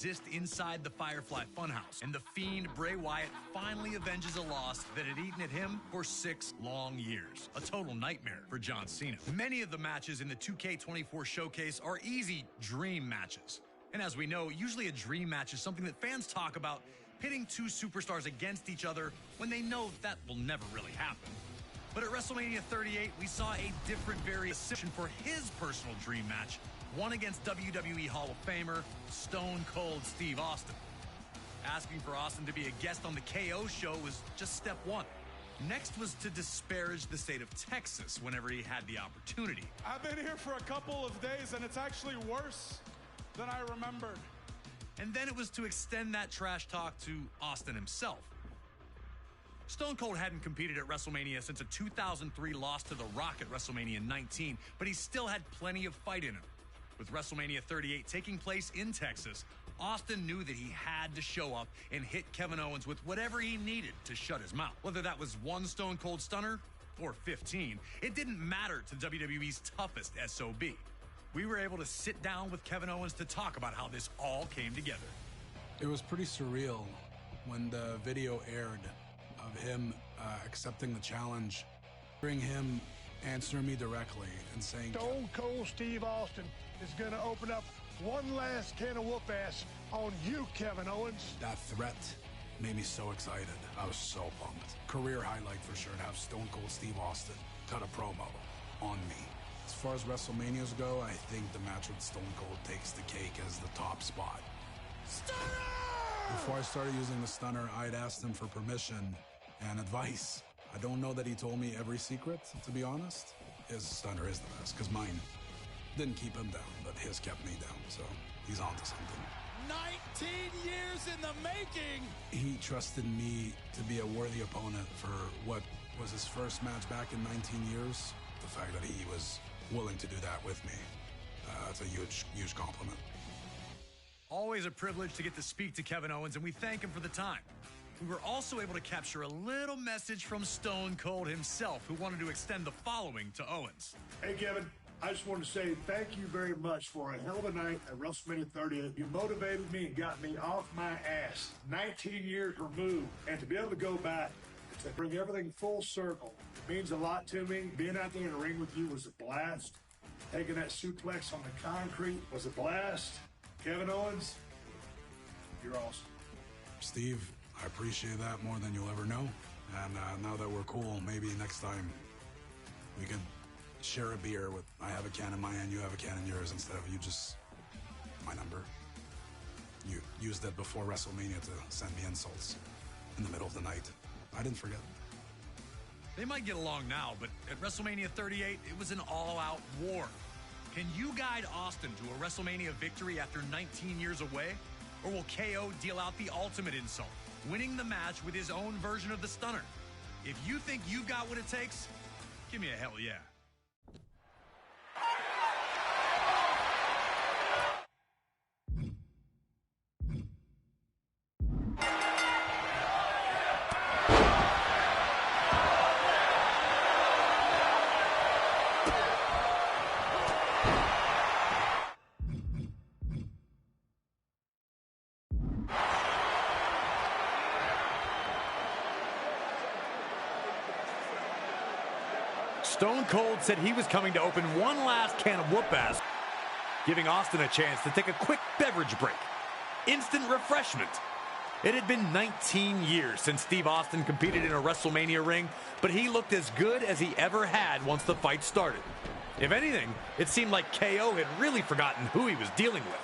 exist inside the Firefly Funhouse, and the Fiend Bray Wyatt finally avenges a loss that had eaten at him for 6 long years. A total nightmare for John Cena. Many of the matches in the 2K24 showcase are easy dream matches. And as we know, usually a dream match is something that fans talk about, pitting two superstars against each other when they know that will never really happen. But at WrestleMania 38, we saw a different variation for his personal dream match, one against WWE Hall of Famer, Stone Cold Steve Austin. Asking for Austin to be a guest on the KO show was just step one. Next was to disparage the state of Texas whenever he had the opportunity. I've been here for a couple of days, and it's actually worse than I remembered. And then it was to extend that trash talk to Austin himself. Stone Cold hadn't competed at WrestleMania since a 2003 loss to The Rock at WrestleMania 19, but he still had plenty of fight in him. With WrestleMania 38 taking place in Texas, Austin knew that he had to show up and hit Kevin Owens with whatever he needed to shut his mouth. Whether that was one Stone Cold Stunner or 15, it didn't matter to WWE's toughest SOB. We were able to sit down with Kevin Owens to talk about how this all came together. It was pretty surreal when the video aired of him accepting the challenge, hearing him answer me directly and saying, Stone Cold Steve Austin is going to open up one last can of whoop ass on you, Kevin Owens. That threat made me so excited. I was so pumped. Career highlight for sure to have Stone Cold Steve Austin cut a promo on me. As far as WrestleManias go, I think the match with Stone Cold takes the cake as the top spot. Stunner! Before I started using the stunner, I'd asked him for permission and advice. I don't know that he told me every secret, to be honest. His stunner is the best, because mine didn't keep him down, but his kept me down, so he's onto something. 19 years in the making! He trusted me to be a worthy opponent for what was his first match back in 19 years. The fact that he was willing to do that with me, that's a huge, huge compliment. Always a privilege to get to speak to Kevin Owens, and we thank him for the time. We were also able to capture a little message from Stone Cold himself, who wanted to extend the following to Owens. Hey, Kevin, I just want to say thank you very much for a hell of a night at WrestleMania 38. You motivated me and got me off my ass 19 years removed. And to be able to go back to bring everything full circle, it means a lot to me. Being out there in the ring with you was a blast. Taking that suplex on the concrete was a blast. Kevin Owens, you're awesome. Steve, I appreciate that more than you'll ever know. And now that we're cool, maybe next time we could share a beer with, I have a can in my hand, you have a can in yours, instead of you just, my number. You used it before WrestleMania to send me insults in the middle of the night. I didn't forget. They might get along now, but at WrestleMania 38, it was an all-out war. Can you guide Austin to a WrestleMania victory after 19 years away? Or will KO deal out the ultimate insult, winning the match with his own version of the stunner? If you think you've got what it takes, give me a hell yeah. Stone Cold said he was coming to open one last can of whoop-ass, giving Austin a chance to take a quick beverage break. Instant refreshment. It had been 19 years since Steve Austin competed in a WrestleMania ring, but he looked as good as he ever had once the fight started. If anything, it seemed like KO had really forgotten who he was dealing with.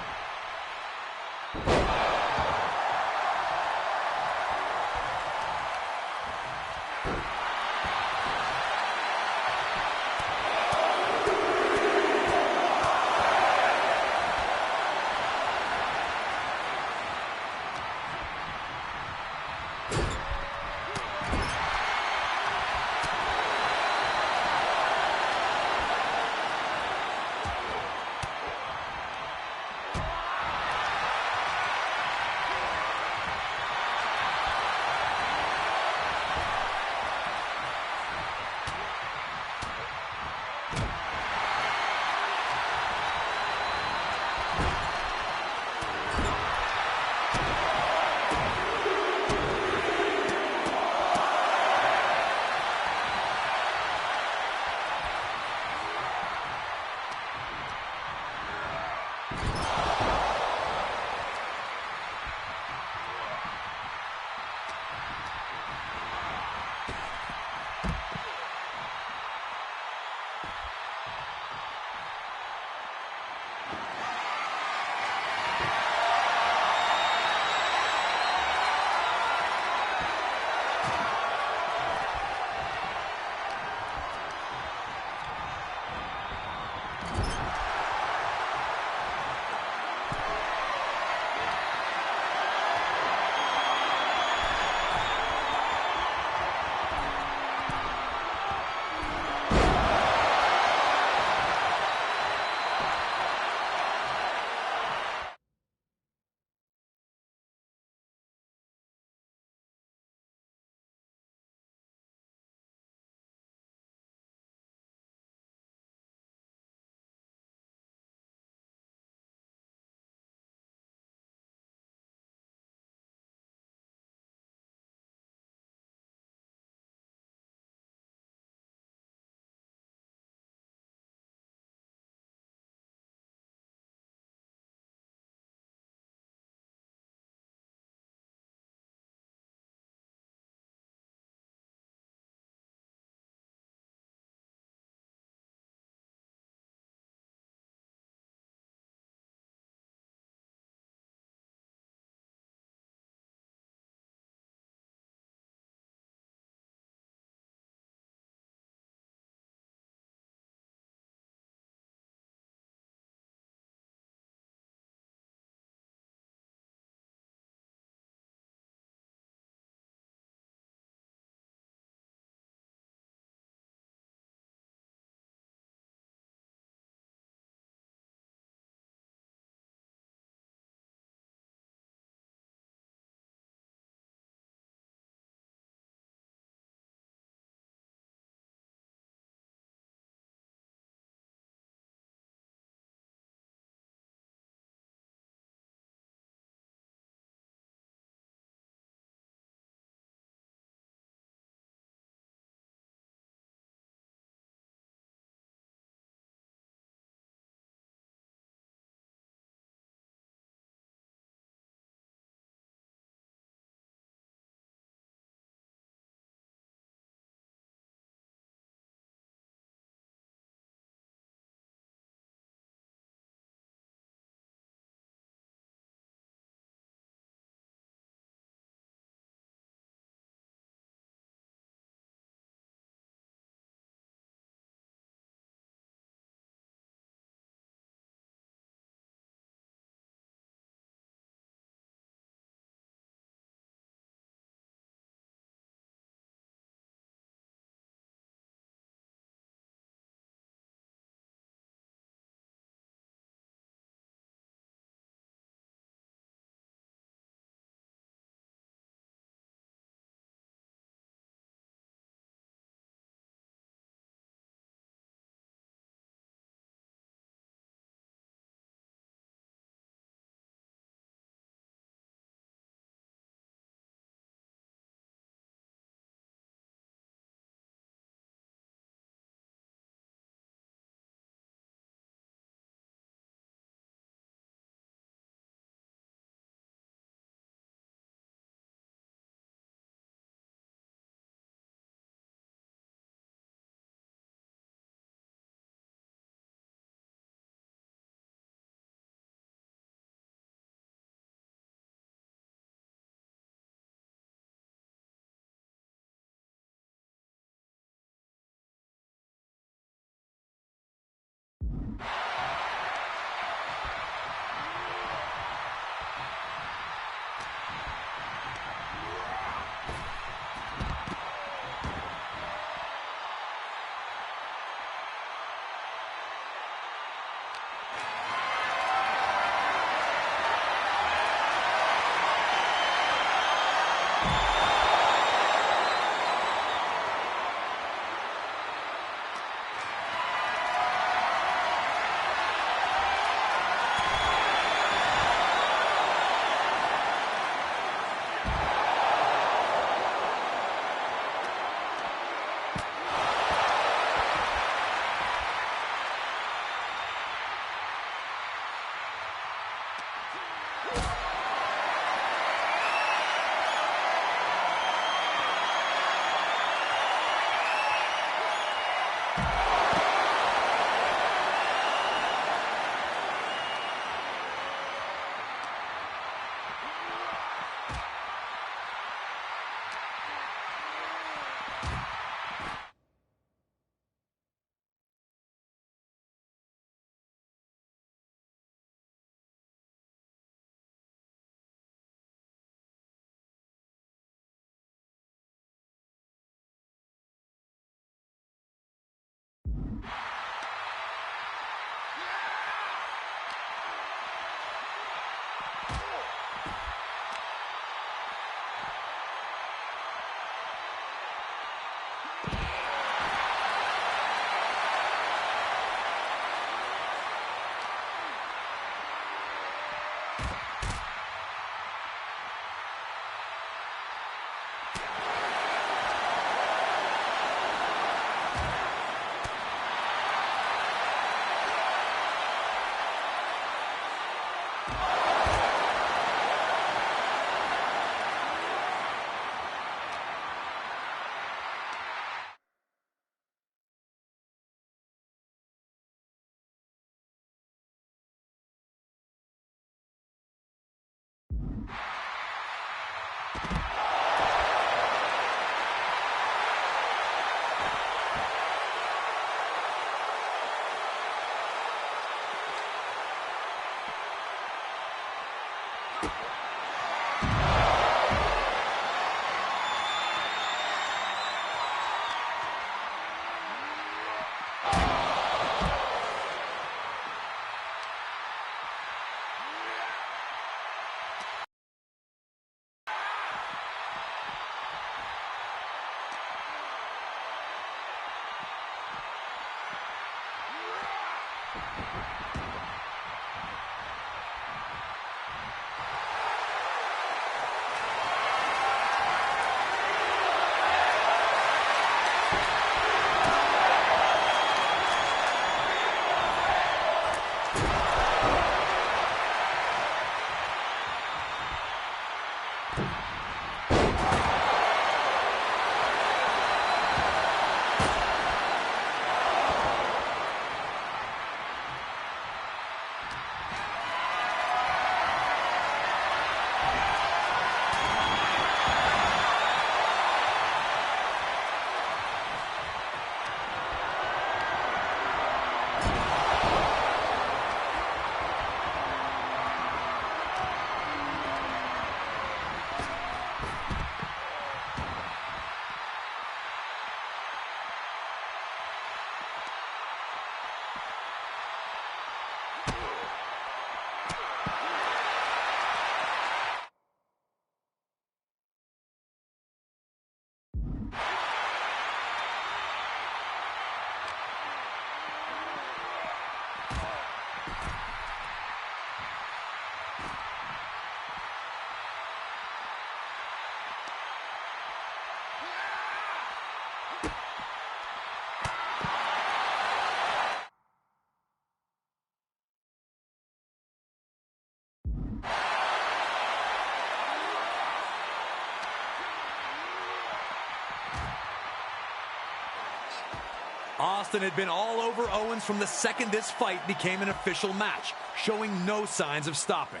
Austin had been all over Owens from the second this fight became an official match, showing no signs of stopping.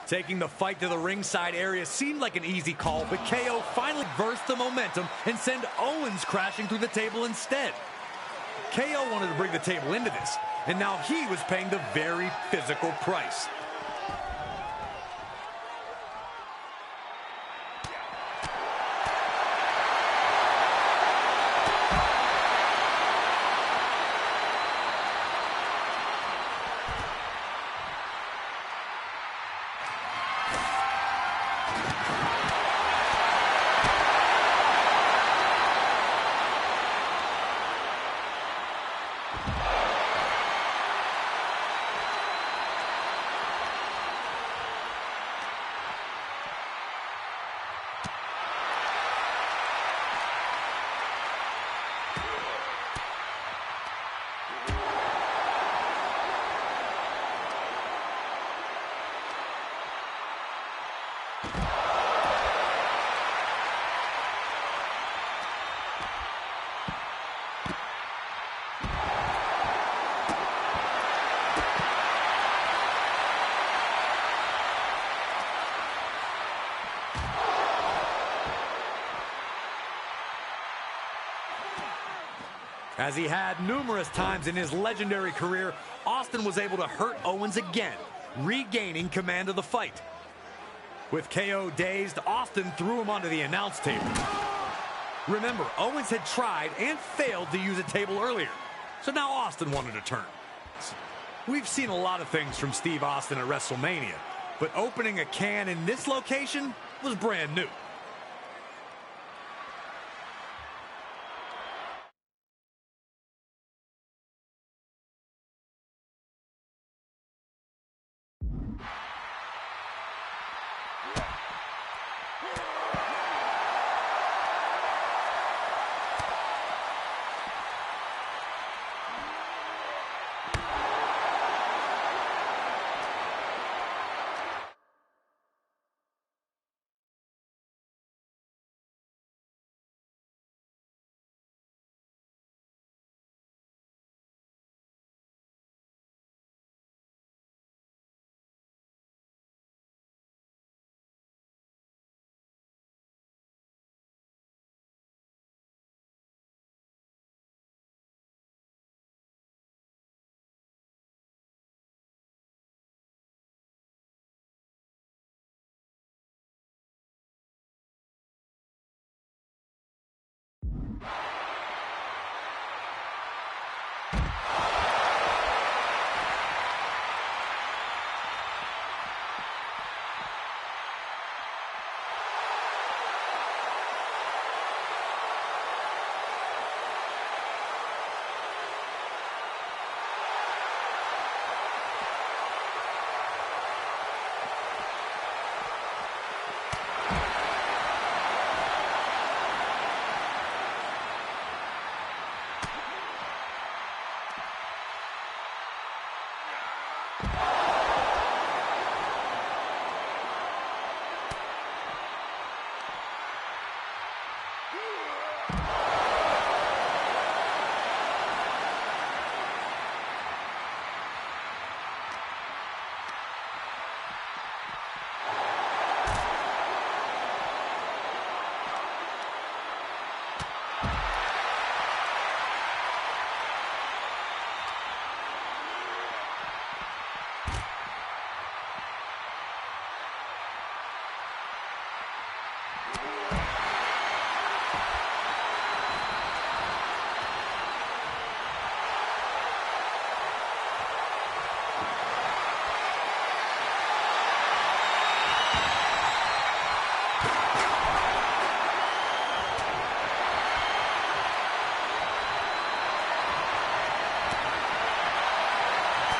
Taking the fight to the ringside area seemed like an easy call, but KO finally reversed the momentum and sent Owens crashing through the table instead. KO wanted to bring the table into this, and now he was paying the very physical price. As he had numerous times in his legendary career, Austin was able to hurt Owens again, regaining command of the fight. With KO dazed, Austin threw him onto the announce table. Remember, Owens had tried and failed to use a table earlier, so now Austin wanted to turn. We've seen a lot of things from Steve Austin at WrestleMania, but opening a can in this location was brand new.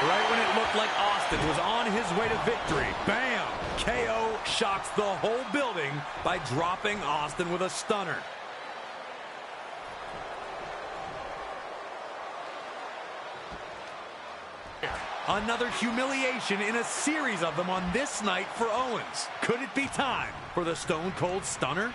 Right when it looked like Austin was on his way to victory, bam! KO shocks the whole building by dropping Austin with a stunner. Another humiliation in a series of them on this night for Owens. Could it be time for the Stone Cold Stunner?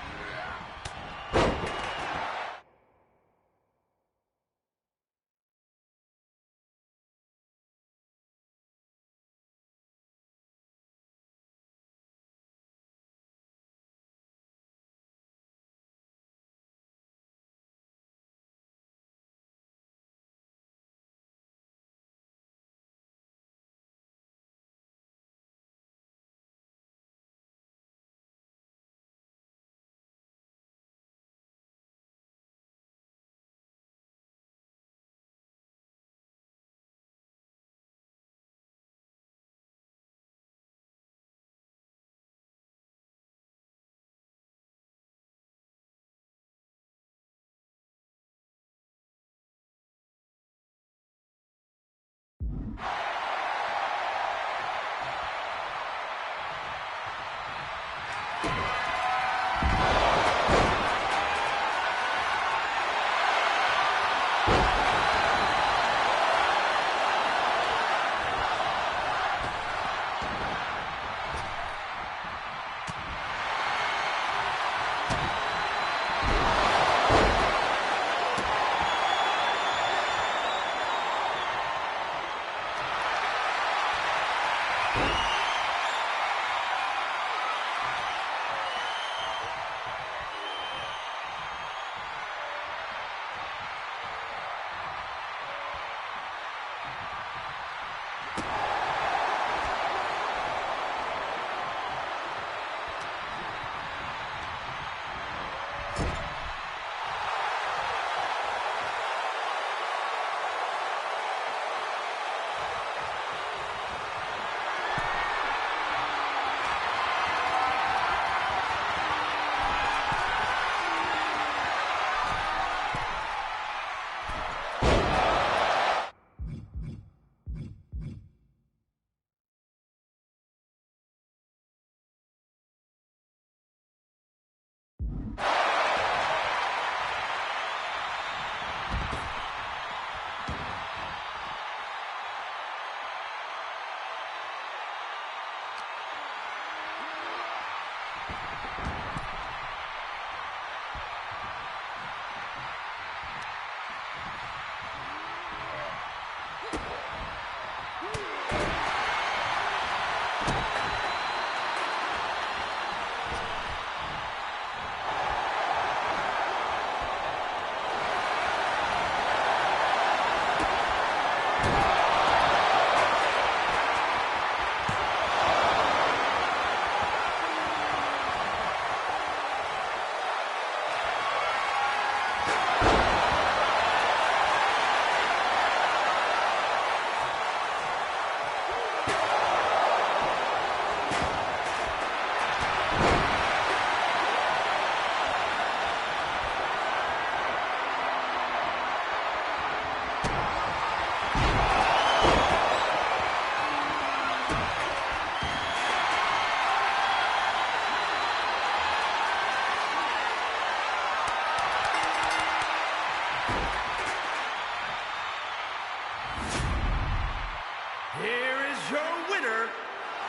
winner,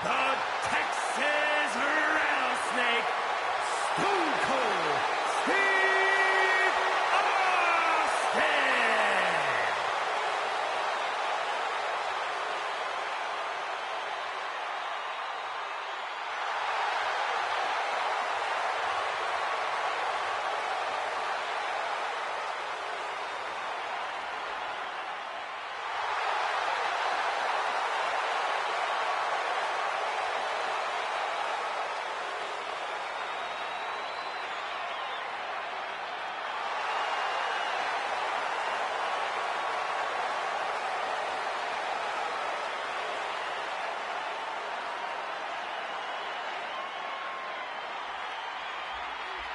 the